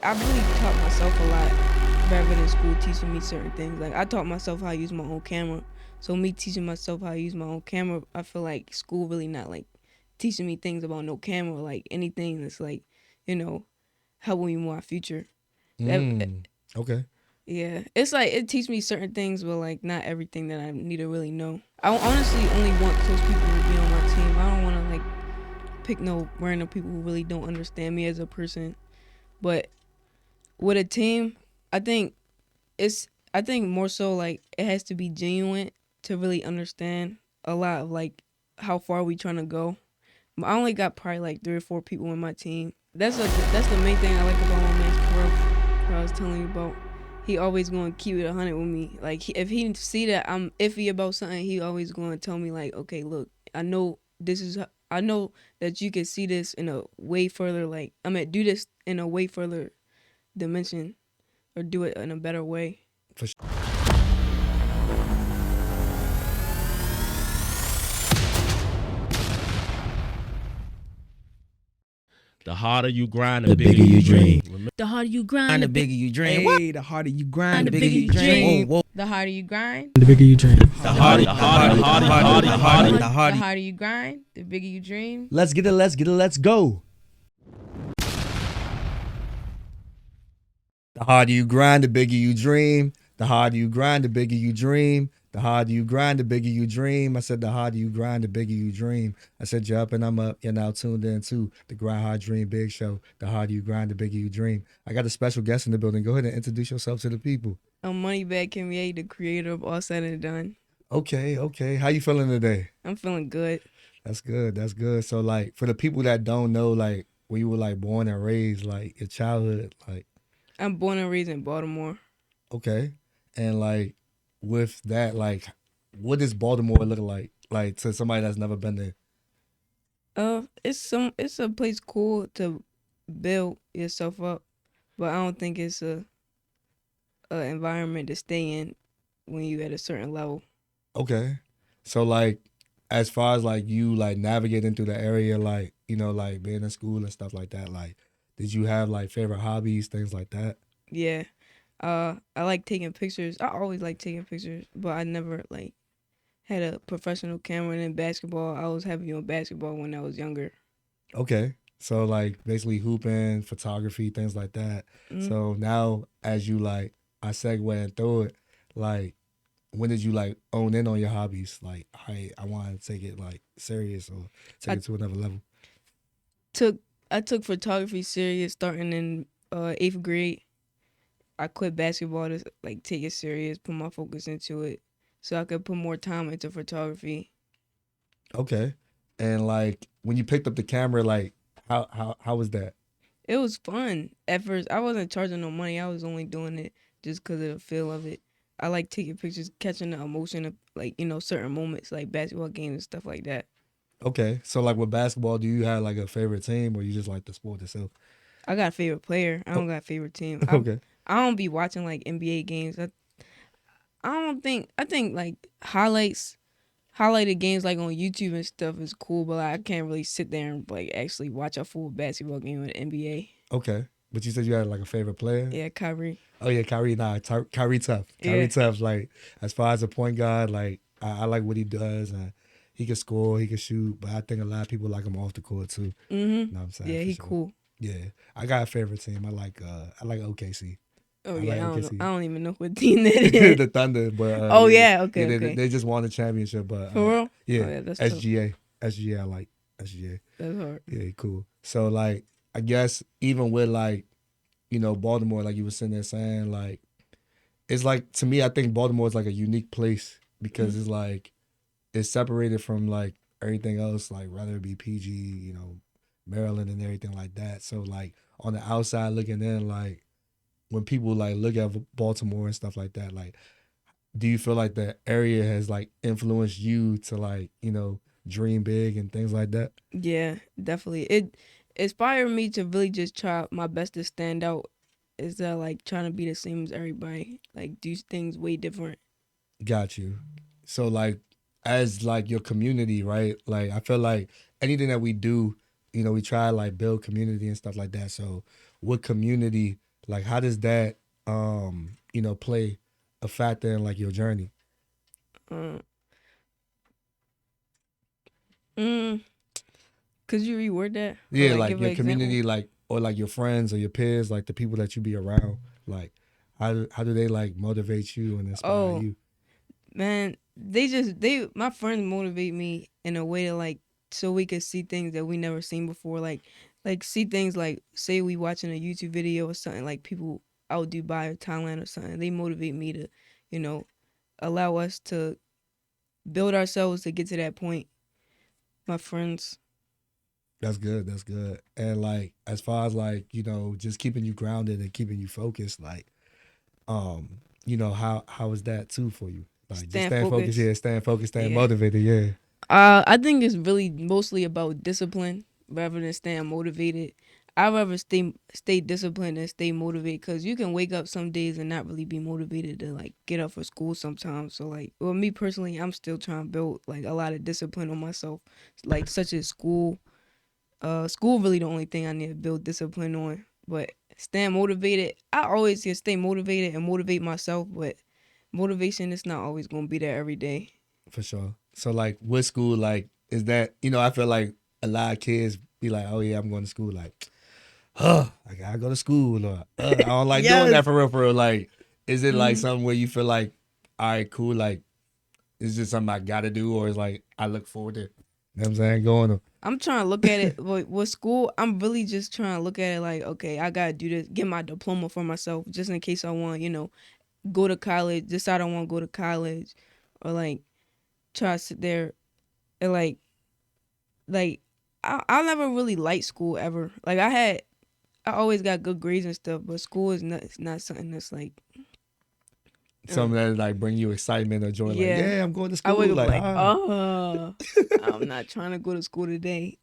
I really taught myself a lot rather than school teaching me certain things. Like I taught myself how to use my own camera. So me teaching myself how to use my own camera, I feel like school really not like teaching me things about no camera, like anything that's like, you know, helping me more future. That Okay. yeah, it's like it teaches me certain things, but like not everything that I need to really know. I honestly only want close people to be on my team. I don't want to like pick no random people who really don't understand me as a person. But with a team, I think I think more so like it has to be genuine to really understand a lot of like how far we trying to go. I only got probably like 3 or 4 people in my team. That's the main thing I like about my man's Pearl. What I was telling you about. He always going to keep it 100 with me. Like if he see that I'm iffy about something, he always going to tell me like, okay, look, I know this is. I know that you can see this in a way further. Like I mean, do this in a way further dimension, or do it in a better way. For sure. The harder you grind, the bigger you dream. The harder you grind, The bigger you dream. Hey, the harder you grind, the bigger you dream. Whoa, whoa. the harder you grind, The bigger you dream. The harder the harder you grind, the bigger you dream. Let's get it, let's go. The harder you grind, the bigger you dream. The harder you grind, the bigger you dream. The harder you grind, the bigger you dream. I said the harder you grind, the bigger you dream. I said you're up and I'm up. You're now tuned in to the Grind Hard Dream Big Show. The harder you grind, the bigger you dream. I got a special guest in the building. Go ahead and introduce yourself to the people. I'm MoneyBagKyMyae, the creator of All Said and Done. Okay. How you feeling today? I'm feeling good. That's good. So like for the people that don't know, like where you were like born and raised, like your childhood, like I'm born and raised in Baltimore. okay. And like with that, like what does Baltimore look like? Like to somebody that's never been there. It's a place cool to build yourself up, but I don't think it's a environment to stay in when you at a certain level. Okay. So like as far as like you like navigating through the area, like, you know, like being in school and stuff like that, like did you have like favorite hobbies, things like that? Yeah. I like taking pictures. I always like taking pictures, but I never like had a professional camera. And in basketball, I was heavy on basketball when I was younger. Okay. So like basically hooping, photography, things like that. Mm. So now as you like I segue through it, like when did you like own in on your hobbies? Like I want to take it like serious or take I it to another level. took I took photography serious starting in 8th grade. I quit basketball to like take it serious, put my focus into it, so I could put more time into photography. Okay. And like when you picked up the camera, like how was that? It was fun. At first, I wasn't charging no money. I was only doing it just because of the feel of it. I like taking pictures, catching the emotion of like certain moments, like basketball games and stuff like that. Okay. So like with basketball, do you have like a favorite team or you just like the sport itself? I got a favorite player. I Oh, don't got a favorite team. okay. I don't be watching like NBA games. I don't think I think like highlighted games like on YouTube and stuff is cool, but like, I can't really sit there and like actually watch a full basketball game in the NBA. Okay. But you said you had like a favorite player? Yeah, Kyrie. Oh yeah, Kyrie. Nah, Kyrie tough. Kyrie Yeah. tough. Like as far as a point guard, like I like what he does. And he can score, he can shoot. But I think a lot of people like him off the court too. You know what I'm saying? Yeah, For he sure. cool. Yeah, I got a favorite team. I like OKC. Oh I yeah, like I don't know. OKC. I don't even know what team that is. The Thunder, but Oh yeah, yeah, okay, yeah, okay. they just won the championship. But For real? yeah, Oh yeah, that's tough. SGA, I like SGA. That's hard. Yeah, cool. So like, I guess even with like, you know, Baltimore, like you were sitting there saying, like, it's like to me, I think Baltimore is like a unique place because it's like it's separated from like everything else, like whether it be PG, you know, Maryland and everything like that. So like on the outside looking in, like when people like look at Baltimore and stuff like that, like do you feel like the area has like influenced you to like, you know, dream big and things like that? Yeah, definitely. It inspired me to really just try my best to stand out. Is that like trying to be the same as everybody? Like do things way different. Got you. So like as like your community, right? Like I feel like anything that we do, you know, we try to like build community and stuff like that. So with community, like how does that play a factor in like your journey? Uh, mm, could you reword that or Yeah, like like give an your example? community, like or like your friends or your peers, like the people that you be around, like how do they like motivate you and inspire Oh you? man, my friends motivate me in a way to like so we could see things that we never seen before, like see things like say we watching a YouTube video or something like people out Dubai or Thailand or something. They motivate me to, you know, allow us to build ourselves to get to that point. My friends. That's good. That's good. And like as far as like, just keeping you grounded and keeping you focused, like how is that too for you? Like just Staying staying focused, focused. yeah, staying focused, staying Yeah. motivated, yeah. I think it's really mostly about discipline rather than staying motivated. I'd rather stay disciplined and stay motivated because you can wake up some days and not really be motivated to like get up for school sometimes. So like, well, me personally, I'm still trying to build like a lot of discipline on myself, like such as school. School really the only thing I need to build discipline on. But staying motivated, I always can stay motivated and motivate myself, but motivation is not always gonna be there every day. For sure. So like with school, like is that I feel like a lot of kids be like, oh yeah, I'm going to school, like, I gotta go to school, or I don't like doing that Yes. for real, for real. Like, is it like Mhm. something where you feel like, all right, cool, like, is just something I gotta do, or is like I look forward to, what I'm saying, going to. I'm trying to look at it with school. I'm really just trying to look at it like, okay, I gotta do this, get my diploma for myself, just in case I want, go to college. Decide I want to go to college, or like try to sit there and like I never really liked school ever. Like I always got good grades and stuff, but school is not it's not something that's like, Something that like bring you excitement or joy, like, yeah. yeah, I'm going to I wake school, up like, like, oh, I'm not trying to go to school today.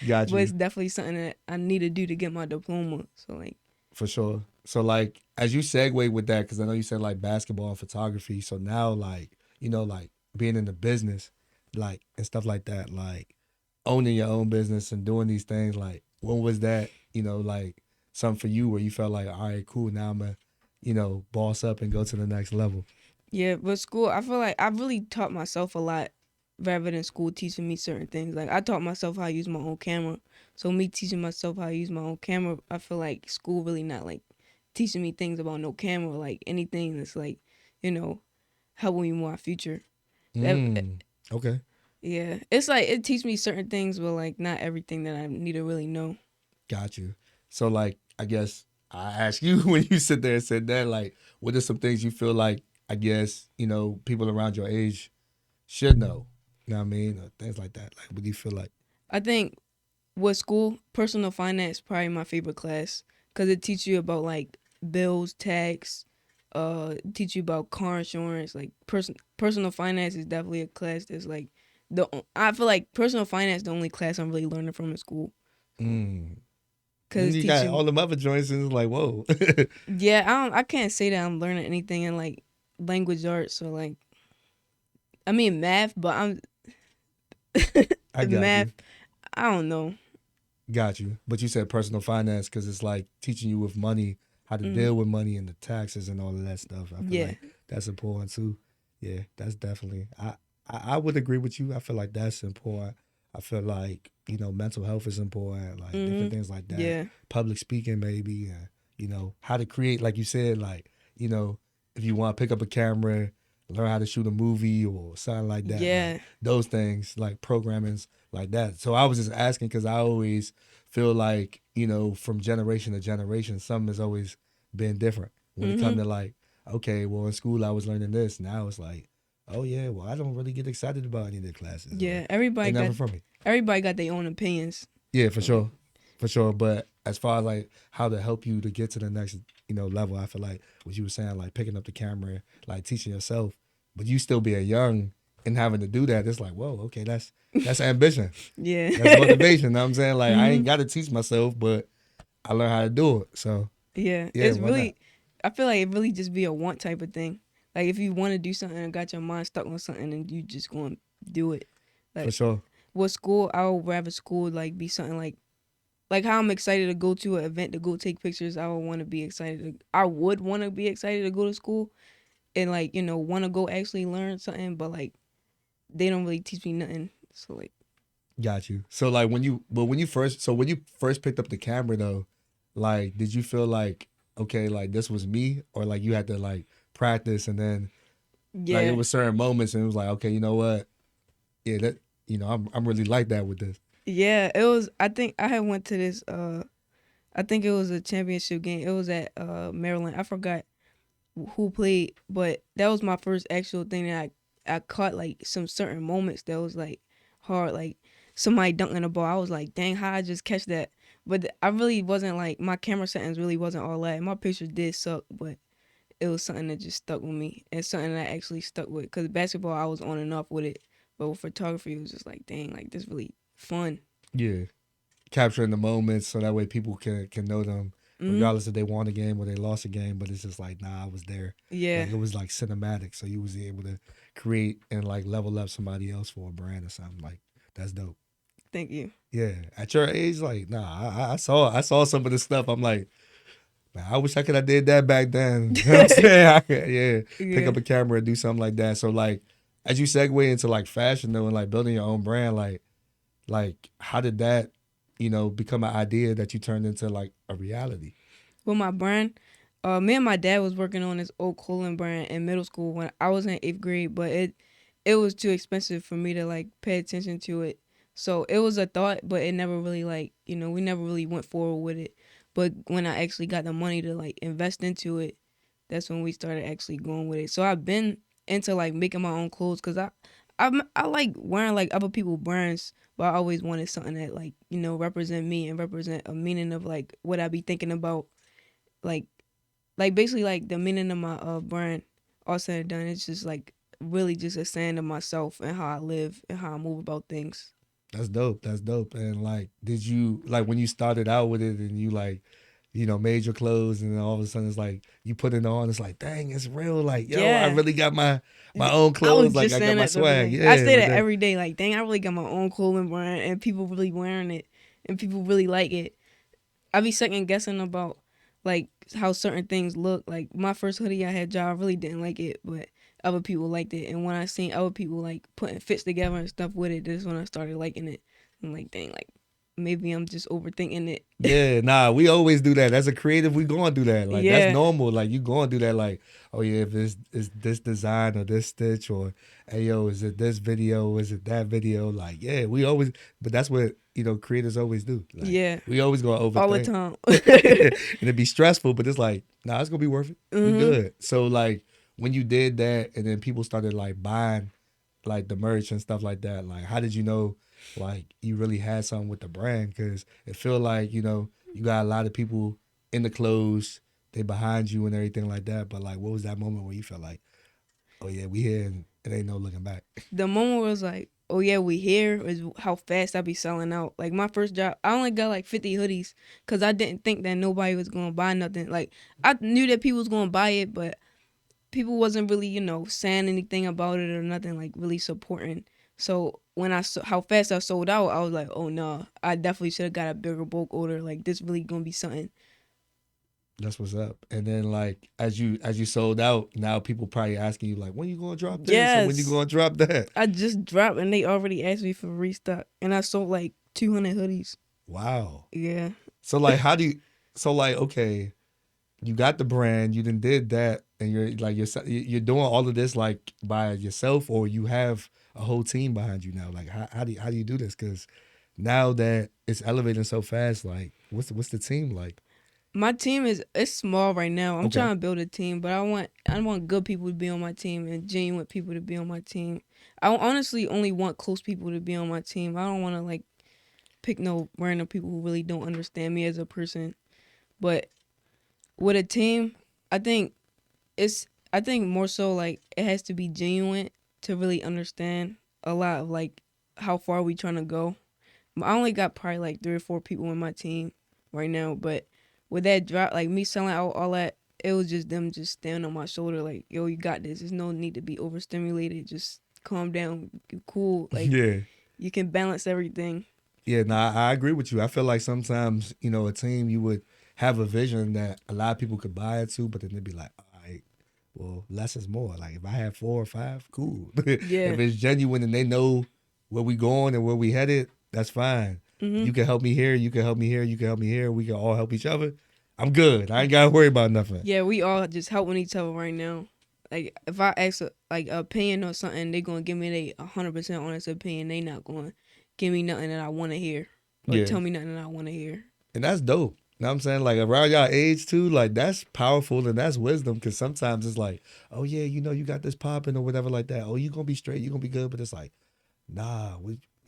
got But it's you, definitely something that I need to do to get my diploma. So like, for sure. So like as you segue with that, because I know you said like basketball and photography, so now like like being in the business, like and stuff like that, like owning your own business and doing these things, like when was that, like something for you where you felt like, all right, cool, now I'm a, boss up and go to the next level? yeah, but school, I feel like I really taught myself a lot rather than school teaching me certain things. Like I taught myself how to use my own camera. So me teaching myself how to use my own camera, I feel like school really not like teaching me things about no camera, like anything that's like, you know, helping me my future. That Okay. yeah, it's like it teach me certain things, but like not everything that I need to really know. Got you. So like I guess I ask you when you sit there and said that, like, what are some things you feel like, I guess, people around your age should know? You know what I mean? Or things like that. Like what do you feel like? I think with school, personal finance probably my favorite class because it teach you about like bills, tax, teach you about car insurance. Like personal finance is definitely a class that's like I feel like personal finance is the only class I'm really learning from in school Mm. because Then it's you got all teaching. them other joints and it's like, whoa. Yeah, I can't say that I'm learning anything in like language arts or like I mean math, but I'm I got math. you. I don't know. Got you. But you said personal finance because it's like teaching you with money, how to Mm, deal with money and the taxes and all of that stuff. I feel yeah. like that's important too. Yeah, that's definitely. I would agree with you. I feel like that's important. I feel like mental health is important, like different Mhm. things like that. Yeah. Public speaking, maybe, how to create, like you said, like if you want to pick up a camera, learn how to shoot a movie or something like that. Like Yeah. those things, like programming's like that. So I was just asking because I always feel like from generation to generation, something has always been different when it comes Mhm. to like, okay, well in school I was learning this. Now it's like, oh yeah, well I don't really get excited about any of the classes, or Yeah. they never for me. Everybody got their own opinions. Yeah, for So like, sure, for sure. But as far as like how to help you to get to the next level, I feel like what you were saying, like picking up the camera, like teaching yourself, but you still being young and having to do that, it's like, whoa, okay, that's ambition. yeah. That's motivation. Know what I'm saying? Like I ain't Mhm. got to teach myself, but I learned how to do it. So Yeah. yeah, It's why not? really I feel like it really just be a want type of thing. Like if you want to do something and got your mind stuck on something and you just going to do it. For Like sure. with school, I would rather school like be something like like how I'm excited to go to an event to go take pictures. I would want to be excited. I would want to be excited to go to school and like want to go actually learn something, but like they don't really teach me nothing. So like, Got you. So like when you first picked up the camera though, like did you feel like okay, like this was me, or like you had to like practice and then like it yeah, was certain moments and it was like okay, you know what, yeah, that I'm really like that with this. yeah. It was. I think I had went to this. I think it was a championship game. It was at Maryland. I forgot who played, but that was my first actual thing that I caught like some certain moments that was like hard, like somebody dunking the ball. I was like, dang, how I just catch that? But I really wasn't like my camera settings really wasn't all that. My pictures did suck, but it was something that just stuck with me and something that I actually stuck with. Cause basketball I was on and off with it, but with photography it was just like, dang, like this really fun. Yeah, capturing the moments so that way people can know them Hmm. regardless if they won a game or they lost a game. But it's just like nah, I was there. Yeah, Like it was like cinematic, so you was able to create and like level up somebody else for a brand or something. Like that's dope. thank you. Yeah, at your age, like nah, I saw some of this stuff. I'm like, man, I wish I could have did that back then. You know what I'm saying? Yeah, pick Yeah. up a camera and do something like that. So like, as you segue into like fashion though and like building your own brand, like how did that, become an idea that you turned into like a reality? With my brand, me and my dad was working on this old clothing brand in middle school when I was in 8th grade, but it was too expensive for me to like pay attention to it. So it was a thought, but it never really like we never really went forward with it. But when I actually got the money to like invest into it, that's when we started actually going with it. So I've been into like making my own clothes because I like wearing like other people's brands, but I always wanted something that like represent me and represent a meaning of like what I be thinking about, like basically like the meaning of my brand. All said and done, it's just like really just a saying of myself and how I live and how I move about things. That's dope. That's dope. And like, did you like when you started out with it and you like, made your clothes and then all of a sudden it's like you put it on, it's like, dang, it's real. Like, yo, I Yeah, really got my own I was clothes. Like just I got saying my that the other swag. day. I Yeah, say but that then every day. Like, dang, I really got my own clothing brand, and people really wearing it, and people really like it. I be second guessing about like how certain things look. Like my first hoodie I had, I really didn't like it, but other people liked it. And when I seen other people like putting fits together and stuff with it, this is when I started liking it. I'm like, dang, like maybe I'm just overthinking it. yeah, nah, we always do that. As a creative, we gonna do that. Like that's Yeah. normal. Like you gonna do that. Like, oh yeah, if it's is this design or this stitch or hey yo, is it this video? Is it that video? Like, yeah, we always. But that's what creators always do. Like Yeah. we always gonna All the overthink, time. and it be stressful. But it's like, nah, it's gonna be worth it. We Mhm. good. So like when you did that, and then people started like buying like the merch and stuff like that. Like, how did you know? Like you really had something with the brand because it feel like you got a lot of people in the clothes, they behind you and everything like that. But like, what was that moment where you felt like, oh yeah, we here and it ain't no looking back? The moment was like, oh yeah, we here is how fast I be selling out. Like my first job, I only got like 50 hoodies because I didn't think that nobody was gonna buy nothing. Like I knew that people was gonna buy it, but people wasn't really saying anything about it or nothing like really supporting. So when I saw how fast I sold out, I was like, oh no, I definitely should have got a bigger bulk order. Like this really gonna be something. That's what's up. And then like as you sold out, now people probably asking you like, when you gonna drop this or when you Yes, gonna drop that? I just dropped and they already asked me for restock, and I sold like 200 hoodies. Wow. Yeah. So like, how do you? So like, okay, you got the brand, you done did that, and you're doing all of this like by yourself, or you have a whole team behind you now. Like how do you do this? Because now that it's elevating so fast, like what's the team like? My team is it's small right now. I'm Okay, trying to build a team, but I want good people to be on my team and genuine people to be on my team. I honestly only want close people to be on my team. I don't want to like pick no random people who really don't understand me as a person. But with a team, I think I think more so like it has to be genuine to really understand a lot of like how far we trying to go. I only got probably like 3 or 4 people in my team right now, but with that drop, like me selling out all that, it was just them just standing on my shoulder, like, yo, you got this. There's no need to be overstimulated. Just calm down, you cool. Like yeah. you can balance everything. Yeah, no, I agree with you. I feel like sometimes, you know, a team you would have a vision that a lot of people could buy into, but then they'd be like, all right, well, less is more. Like if I have 4 or 5, cool. Yeah. If it's genuine and they know where we going and where we headed, that's fine. Mm-hmm. You can help me here, you can help me here, you can help me here. We can all help each other. I'm good. I ain't gotta worry about nothing. Yeah, we all just helping each other right now. Like if I ask like an opinion or something, they gonna give me a 100% honest opinion. They not gonna give me nothing that I want to hear or Yeah. tell me nothing that I want to hear. And that's dope. You know what I'm saying? Like around y'all age too, like that's powerful and that's wisdom because sometimes it's like, oh yeah, you know, you got this popping or whatever like that. Oh, you gonna be straight, you gonna be good. But it's like, nah,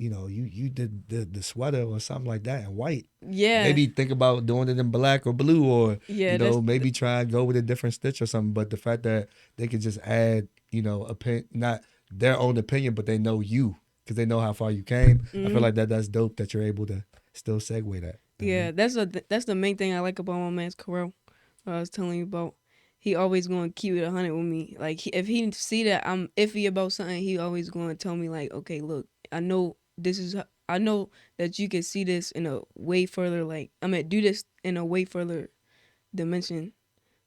you did the sweater or something like that in white. Yeah. Maybe think about doing it in black or blue or, Yeah, you know, that's- maybe try and go with a different stitch or something. But the fact that they could just add, you know, not their own opinion, but they know you because they know how far you came. I feel like that's dope that you're able to still segue that. Yeah, that's the main thing I like about my man's Carell. I was telling you about. He always going to keep it 100 with me. Like if he see that I'm iffy about something, he always going to tell me like, okay, look, I know that you can see this in a way further. Like I'm gonna do this in a way further dimension,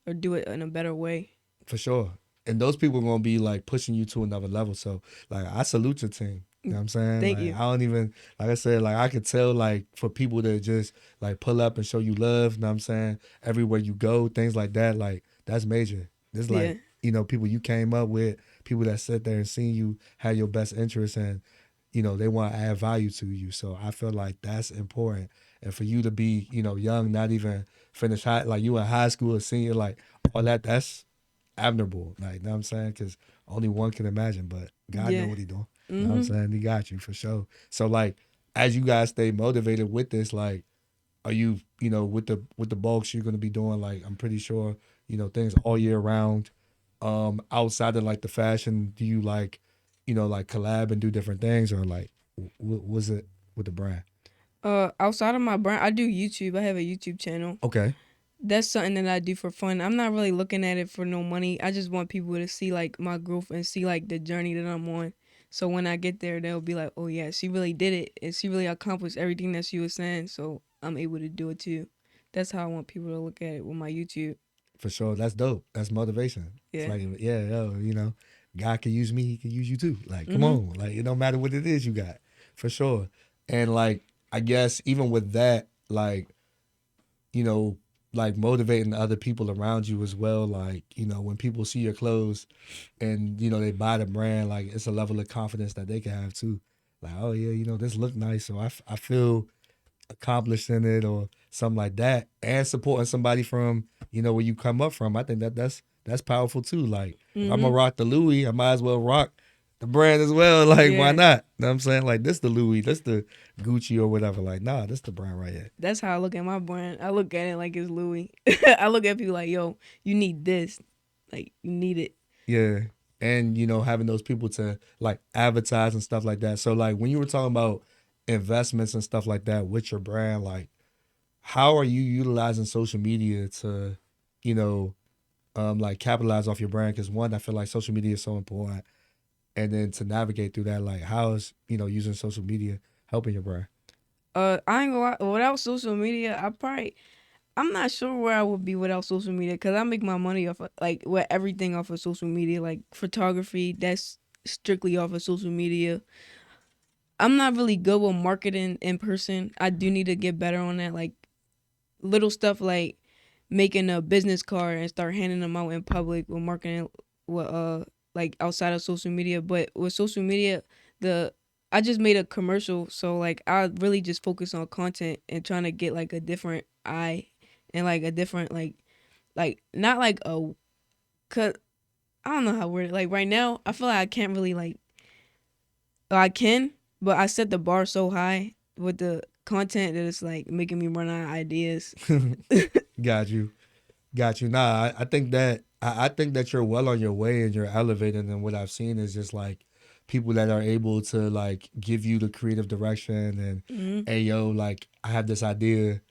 or do it in a better way. For sure. And those people are gonna be like pushing you to another level. So like I salute your team. You know what I'm saying? Thank like, you. I don't even like I said, like I could tell like for people to just like pull up and show you love, you know what I'm saying? Everywhere you go, things like that, like that's major. This like, Yeah. you know, people you came up with, people that sit there and seen you have your best interests and, you know, they want to add value to you. So I feel like that's important. And for you to be, you know, young, not even finish high, like you in high school, a senior, like all that's admirable. Like, you know what I'm saying? Because only one can imagine, but God Yeah. know what he doing. You know what I'm saying? He got you for sure. So like, as you guys stay motivated with this, like, are you, you know, with the bulks you're gonna be doing, like, I'm pretty sure, you know, things all year round. Outside of like the fashion, do you like, you know, like collab and do different things, or like, what was it with the brand? Outside of my brand, I do YouTube. I have a YouTube channel. Okay. That's something that I do for fun. I'm not really looking at it for no money. I just want people to see like my growth and see like the journey that I'm on. So when I get there, they'll be like, "Oh yeah, she really did it, and she really accomplished everything that she was saying." So I'm able to do it too. That's how I want people to look at it with my YouTube. For sure. That's dope. That's motivation. Yeah. It's like, yeah, yo, you know, God can use me, he can use you too. Like, come on. Like, it don't matter what it is you got. For sure. And like, I guess even with that, like, you know, like motivating other people around you as well. Like, you know, when people see your clothes and, you know, they buy the brand, like it's a level of confidence that they can have too. Like, oh yeah, you know, this look nice. So I feel accomplished in it or something like that, and supporting somebody from, you know, where you come up from. I think that's powerful too. Like if I'm gonna rock the Louis, I might as well rock the brand as well. Like why Yeah. not? You know what I'm saying? Like this the Louis, this the Gucci or whatever. Like nah, this the brand right here. That's how I look at my brand. I look at it like it's Louis. I look at people like, "Yo, you need this. Like you need it." Yeah. And you know, having those people to like advertise and stuff like that. So like when you were talking about investments and stuff like that with your brand, like how are you utilizing social media to, you know, like capitalize off your brand? Because one, I feel like social media is so important, and then to navigate through that, like how is, you know, using social media helping your brand? I ain't gonna lie. Without social media, I'm not sure where I would be without social media, because I make my money off of, like, with everything off of social media. Like photography, that's strictly off of social media. I'm not really good with marketing in person. I do need to get better on that. Like little stuff like making a business card and start handing them out in public with marketing with like outside of social media. But with social media, I just made a commercial, so like I really just focus on content and trying to get like a different eye and like a different like not like a, cause I don't know how to word it. Like right now, I feel like I can't really like, I can, but I set the bar so high with the content that it's like making me run out of ideas. Got you. Nah, I think that I think that you're well on your way and you're elevating. And what I've seen is just like people that are able to like give you the creative direction and hey yo, like I have this idea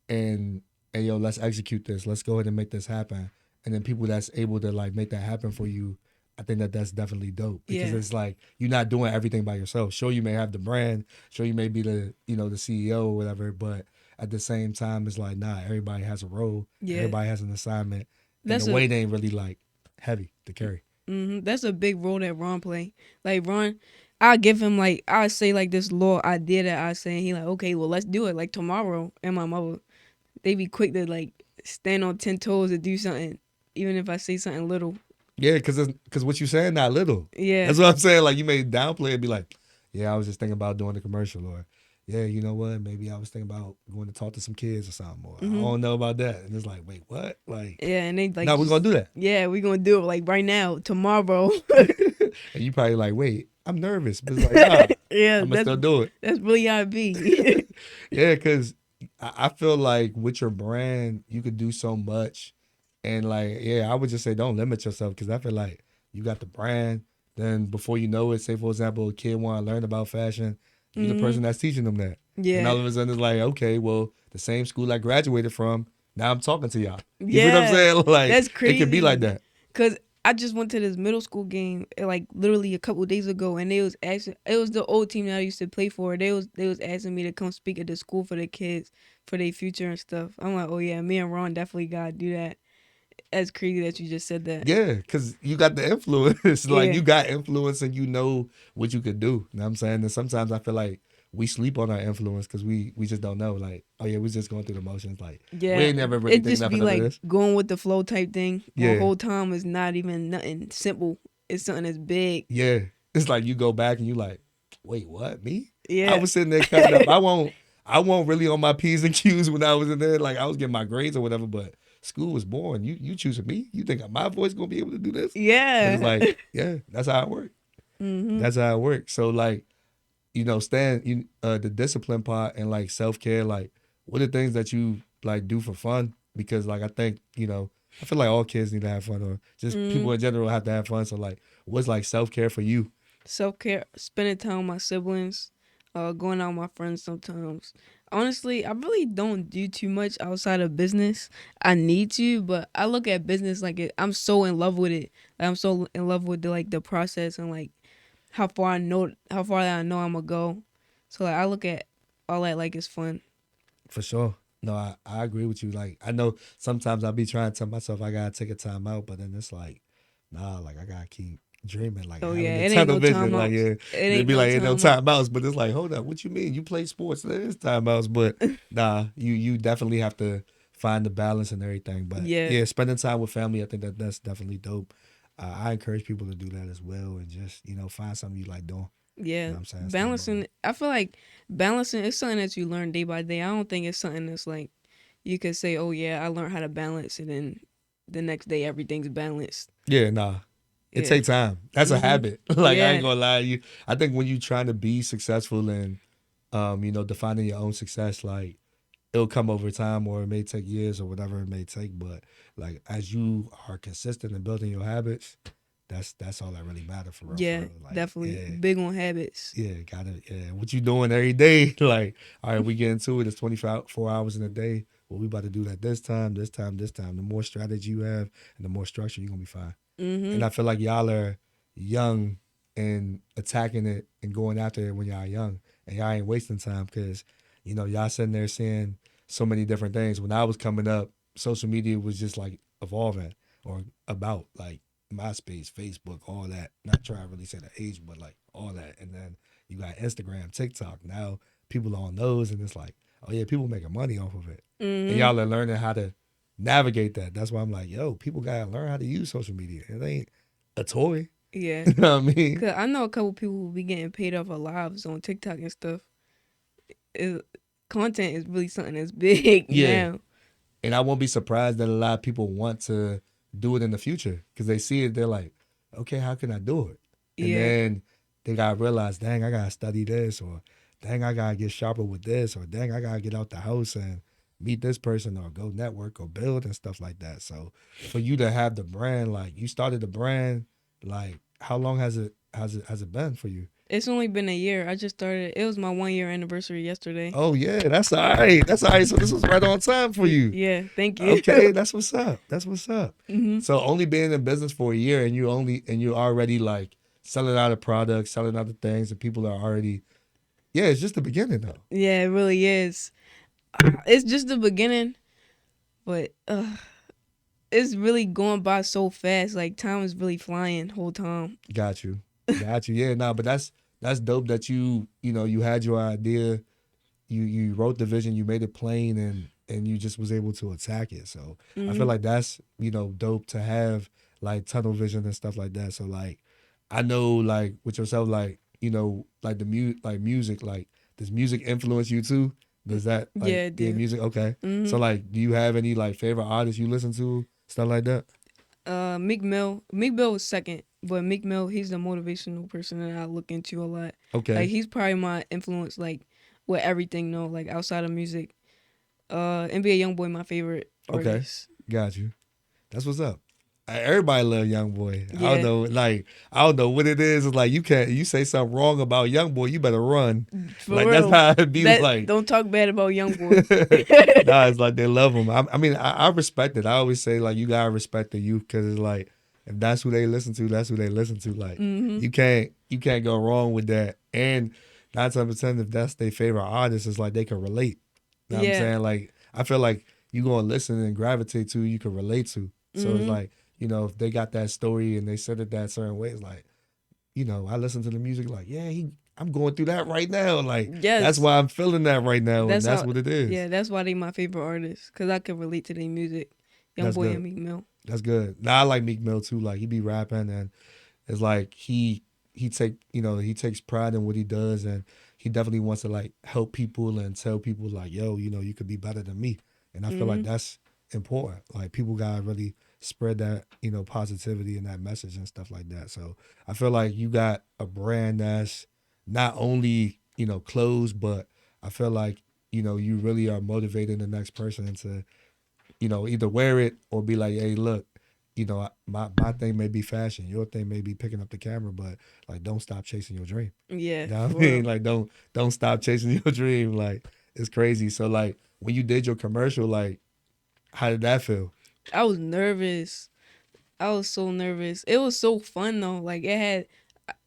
and hey yo, let's execute this. Let's go ahead and make this happen. And then people that's able to like make that happen for you. I think that that's definitely dope because Yeah. it's like you're not doing everything by yourself. Sure, you may have the brand, sure you may be the the CEO or whatever, but at the same time, it's like nah, everybody has a role, Yeah. everybody has an assignment, and That's the weight ain't really like heavy to carry. that's a big role that Ron play. Like Ron, I give him like I say like this little idea that I say, and he like okay, well let's do it like tomorrow. And my mother, they be quick to like stand on 10 toes to do something, even if I say something little. Yeah, because what you saying not little. Yeah. That's what I'm saying. Like you may downplay it, be like, yeah, I was just thinking about doing the commercial, or yeah, you know what? Maybe I was thinking about going to talk to some kids or something, or I don't know about that. And it's like, wait, what? Like, Yeah, and they like no, we're gonna do that. Yeah, we're gonna do it like right now, tomorrow. And you probably like, wait, I'm nervous, but it's like, nah, Yeah, I'm gonna still do it. That's really how it be. Yeah, because I feel like with your brand, you could do so much. And like, yeah, I would just say don't limit yourself because I feel like you got the brand. Then before you know it, say for example, a kid want to learn about fashion, you're the person that's teaching them that. Yeah. And all of a sudden it's like, okay, well, the same school I graduated from, now I'm talking to y'all. You Yeah, know what I'm saying? Like, that's it can be crazy. like that. Cause I just went to this middle school game like literally a couple days ago, and they was asking. It was the old team that I used to play for. They was asking me to come speak at the school for the kids for their future and stuff. I'm like, oh yeah, me and Ron definitely gotta do that. That's crazy that you just said that. Yeah, because you got the influence. Like, Yeah. you got influence and you know what you could do. You know what I'm saying? And sometimes I feel like we sleep on our influence because we just don't know. Like, oh yeah, we're just going through the motions. Like, Yeah, we ain't never really it think just nothing be of like this. going with the flow type thing. Yeah. The whole time is not even nothing simple. It's something that's big. Yeah. It's like you go back and you like, wait, what? Me? Yeah. I was sitting there cutting up. I won't really on my P's and Q's when I was in there. Like, I was getting my grades or whatever, but school was boring. You choosing me? You think my voice gonna be able to do this? Yeah. And it's like, yeah, that's how it works. That's how it works. So like, the discipline part and like self-care, like what are things that you like do for fun? Because like I think, I feel like all kids need to have fun, or just people in general have to have fun. So like what's like self-care for you? Self-care, spending time with my siblings, going out with my friends sometimes. Honestly, I really don't do too much outside of business. I need to, but I look at business like I'm so in love with it. Like, I'm so in love with the process and like how far I know I'm gonna go. So like I look at all that like it's fun. For sure. No, I agree with you. Like I know sometimes I'll be trying to tell myself I gotta take a time out, but then it's like, nah, like I gotta keep dreaming, like Oh having yeah, a it ain't tunnel no vision. Like, timeouts. yeah, It it'd ain't be no like ain't no timeouts. timeouts, but it's like, hold up, what you mean? You play sports, there is timeouts, but nah, you definitely have to find the balance and everything. But Yeah. yeah, spending time with family, I think that's definitely dope. I encourage people to do that as well, and just find something you like doing. Yeah, You know what I'm saying? Stop balancing. I feel like balancing is something that you learn day by day. I don't think it's something that's like you could say, "Oh yeah, I learned how to balance," and then the next day everything's balanced. Yeah, nah. It Yeah. takes time. That's a habit. Like I Yeah. ain't gonna lie, I think when you trying to be successful and defining your own success, like it'll come over time, or it may take years or whatever it may take. But like as you are consistent in building your habits, that's all that really matters for real. Yeah, for real. Like, definitely yeah. big on habits. Yeah, what you doing every day? Like, all right, we get into it. It's 24 hours in a day. Well, we about to do that this time. The more strategy you have and the more structure, you're gonna be fine. And I feel like y'all are young and attacking it and going after it when y'all young, and y'all ain't wasting time because y'all sitting there seeing so many different things. When I was coming up, social media was just like evolving, or about like MySpace, Facebook, all that. Not trying to really say the age, but like all that. And then you got Instagram, TikTok. Now people are on those, and it's like, oh yeah, people making money off of it. And y'all are learning how to navigate that. That's why I'm like, yo, people gotta learn how to use social media. It ain't a toy. Yeah, You know what I mean? cause I know a couple people who be getting paid off of lives on TikTok and stuff. Content is really something that's big Yeah. now. And I won't be surprised that a lot of people want to do it in the future because they see it. They're like, okay, how can I do it? And Yeah. then they gotta realize, dang, I gotta study this, or dang, I gotta get sharper with this, or dang, I gotta get out the house and meet this person, or go network or build and stuff like that. So for you to have the brand, like you started the brand, like how long has it been for you? It's only been a year. I just started. It was my 1 year anniversary yesterday. Oh yeah, that's all right. That's all right. So this was right on time for you. Yeah, thank you. Okay, that's what's up. That's what's up. hmm So only being in business for a year and you're already like selling out of products, selling other things, and people are already it's just the beginning though. Yeah, it really is. It's just the beginning, but it's really going by so fast. Like time is really flying whole time. Got you. Got you. Yeah, but that's dope that you had your idea, you wrote the vision, you made it plain and you just was able to attack it. So I feel like that's, dope to have like tunnel vision and stuff like that. So like I know like with yourself, like, like music, like does music influence you too? Does that like Yeah, it do. music? Okay. Mhm. So like do you have any like favorite artists you listen to? Stuff like that? Meek Mill. Meek Mill was second, but Meek Mill, he's the motivational person that I look into a lot. Okay. Like he's probably my influence, like with everything, though, like outside of music. NBA YoungBoy, my favorite Okay. artist. Got you. That's what's up. Everybody love Young Boy. I Yeah. don't know, like I don't know what it is. It's like you say something wrong about Young Boy, you better run. For like real. that's how it be like. Don't talk bad about YoungBoy. Nah, it's like they love him. I mean, I respect it. I always say like you gotta respect the youth because it's like if that's who they listen to, that's who they listen to. Like you can't go wrong with that. And 9 times out of 10, if that's their favorite artist, it's like they can relate. You know what I'm saying? Like I feel like you gonna listen and gravitate to, you can relate to. So it's like, if they got that story and they said it that certain way, it's like, I listen to the music like, I'm going through that right now. Like, Yes. that's why I'm feeling that right now. That's and that's how- what it is. Yeah, that's why they my favorite artists, because I can relate to their music. That's YoungBoy good. and Meek Mill. That's good. Now I like Meek Mill too. Like he be rapping and it's like he takes pride in what he does and he definitely wants to like help people and tell people like, yo, you could be better than me. And I feel like that's important. Like people gotta really spread that, positivity and that message and stuff like that. So I feel like you got a brand that's not only, clothes, but I feel like, you really are motivating the next person to, either wear it or be like, hey, look, my thing may be fashion, your thing may be picking up the camera, but like don't stop chasing your dream. Yeah. You know what I for mean? real. Like don't stop chasing your dream. Like it's crazy. So like when you did your commercial, like how did that feel? I was nervous. I was so nervous. It was so fun though. Like it had.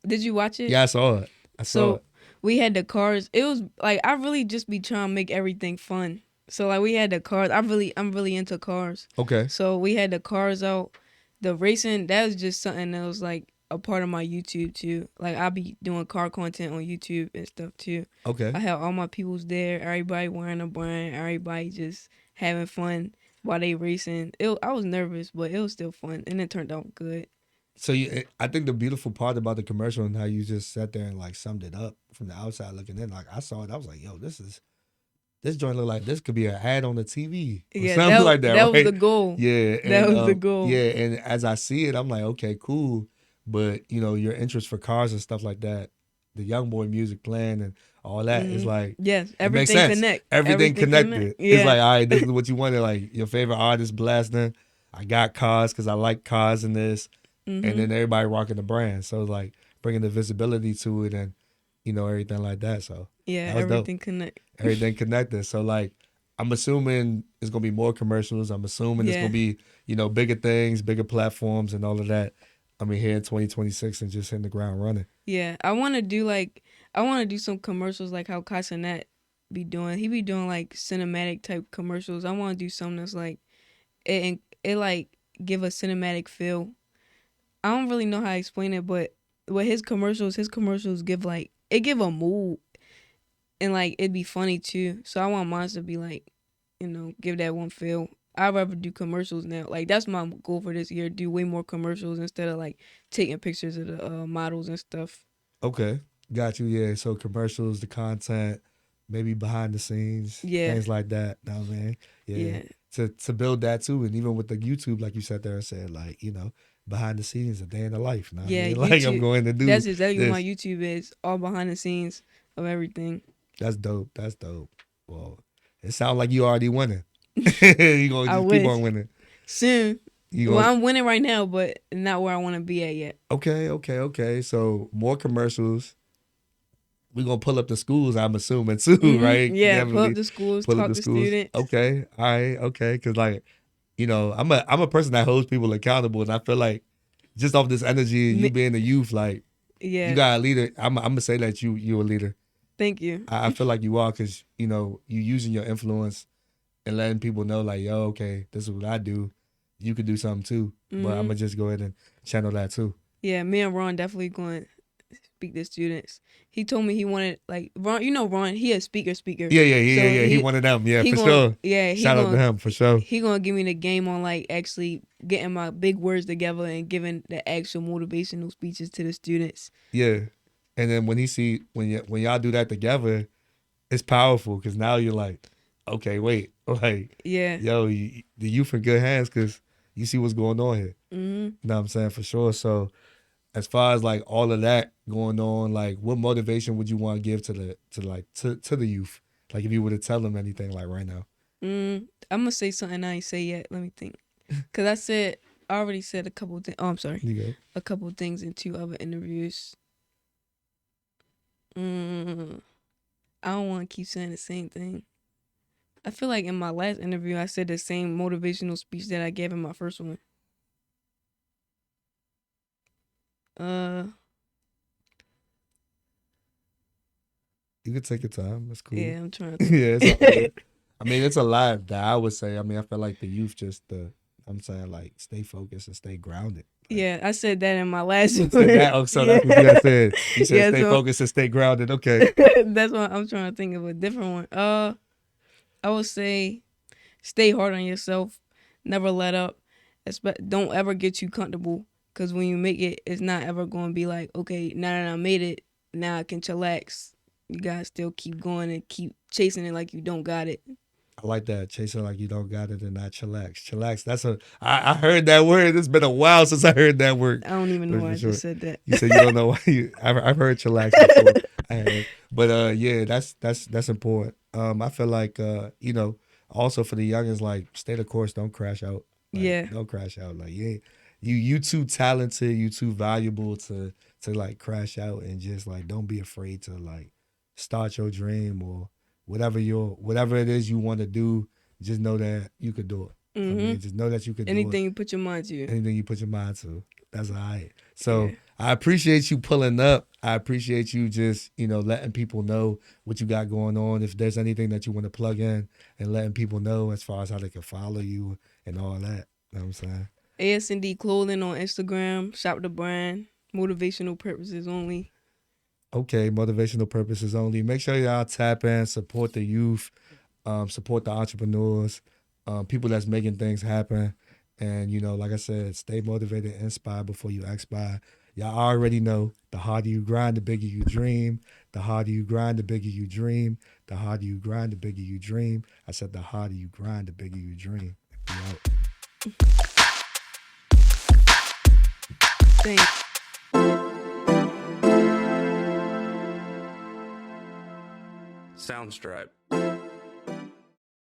Did you watch it? Yeah, I saw it. I saw So it. we had the cars. It was like I really just be trying to make everything fun. So like we had the cars. I'm really into cars. Okay. So we had the cars out. The racing, that was just something that was like a part of my YouTube too. Like I be doing car content on YouTube and stuff too. Okay. I had all my peoples there. Everybody wearing a brand. Everybody just having fun while they racing. I was nervous, but it was still fun, and it turned out good. So I think the beautiful part about the commercial and how you just sat there and like summed it up from the outside looking in, like I saw it, I was like, yo, this joint look like this could be an ad on the TV or Yeah, something like that. That right? was the goal. Yeah, That was the goal. Yeah, and as I see it, I'm like, okay, cool. But your interest for cars and stuff like that, the young boy music playing and all that is like, Yes, it makes everything sense. connect. Everything connected. connect. It's Yeah. like, all right, this is what you wanted. Like your favorite artist blasting. I got cars because I like cars in this, and then everybody rocking the brand. So it's like bringing the visibility to it and everything like that. So Yeah, that was dope. everything connect. Everything connected. So like I'm assuming it's gonna be more commercials. I'm assuming it's Yeah. gonna be, bigger things, bigger platforms and all of that. I mean here in 2026 and just hitting the ground running. Yeah, I want to do some commercials like how Casanet be doing. He be doing like cinematic type commercials. I want to do something that's like it like give a cinematic feel. I don't really know how to explain it, but with his commercials give like it give a mood and like it'd be funny too. So I want mine to be like, give that one feel. I'd rather do commercials now. Like that's my goal for this year. Do way more commercials instead of like taking pictures of the models and stuff. Okay. Got you, yeah. So commercials, the content, maybe behind the scenes, Yeah. things like that. Know what I mean? Yeah. To build that too. And even with the YouTube, like you sat there and said, like, behind the scenes, a day in the life. Know what I Yeah, mean? Like I'm YouTube. going to do That's exactly this. what my YouTube is. All behind the scenes of everything. That's dope. That's dope. Well, it sounds like you already winning. You gonna I just wish. keep on winning. Soon. You Well, gonna, I'm winning right now, but not where I want to be at yet. okay. So more commercials, we're gonna pull up the schools, I'm assuming too, right? Yeah, pull Definitely up the schools, pull up talk the to schools. students. Okay, all right, okay, because like, you know, I'm a person that holds people accountable, and I feel like just off this energy, you being a youth, like Yeah. you got a leader. I'm gonna say that you're a leader. Thank you. I feel like you are, because you know you using your influence and letting people know like, yo, okay, this is what I do. You could do something too, but I'm gonna just go ahead and channel that too. Yeah, me and Ron definitely going to speak to students. He told me he wanted, like, Ron, you know Ron, he a speaker. Yeah. He one of them. Yeah, for sure. Yeah, Shout out to him for sure. He gonna give me the game on like actually getting my big words together and giving the actual motivational speeches to the students. Yeah, and then when y'all do that together, it's powerful, because now you're like, okay, wait, like, Yeah. yo, the youth in good hands, because you see what's going on here. Mm-hmm. You know what I'm saying? For sure. So as far as like all of that going on, like what motivation would you want to give to the youth? Like if you were to tell them anything like right now. I'm gonna say something I ain't say yet. Let me think. Cause I already said a couple things. Oh, I'm sorry. You go. A couple things in 2 other interviews. I don't want to keep saying the same thing. I feel like in my last interview, I said the same motivational speech that I gave in my first one. You could take your time. That's cool. Yeah, I'm trying to. Yeah, it's all good. I mean, it's a lot that I would say. I mean, I feel like the youth I'm saying, like, stay focused and stay grounded. Like, Yeah, I said that in my last one. so that's what you guys said. You said stay focused and stay grounded. Okay. That's why I'm trying to think of a different one. I would say stay hard on yourself. Never let up. Don't ever get too comfortable, because when you make it, it's not ever going to be like, okay, now that I made it, now I can chillax. You gotta still keep going and keep chasing it like you don't got it. I like that. Chasing like you don't got it and not chillax. Chillax. I heard that word. It's been a while since I heard that word. I don't even know why I just said that. You said you don't know why I've heard chillax before. I have. But yeah, that's important. I feel like you know, also for the youngins, like, stay the course, don't crash out. Like, Yeah. Don't crash out. Like, you too talented, you too valuable to like crash out, and just like don't be afraid to like start your dream or whatever it is you want to do. Just know that you could do it. I mean, just know that you could do it. Anything you put your mind to. Anything you put your mind to. That's all right. So I appreciate you pulling up. I appreciate you just, you know, letting people know what you got going on. If there's anything that you want to plug in, and letting people know as far as how they can follow you and all that. You know what I'm saying? ASND Clothing on Instagram. Shop the brand. Motivational purposes only. Okay, motivational purposes only. Make sure y'all tap in, support the youth, support the entrepreneurs, people that's making things happen. And, you know, like I said, stay motivated, inspired before you expire. Y'all already know, the harder you grind, the bigger you dream. The harder you grind, the bigger you dream. The harder you grind, the bigger you dream. I said the harder you grind, the bigger you dream. Be out. Thanks. Soundstripe.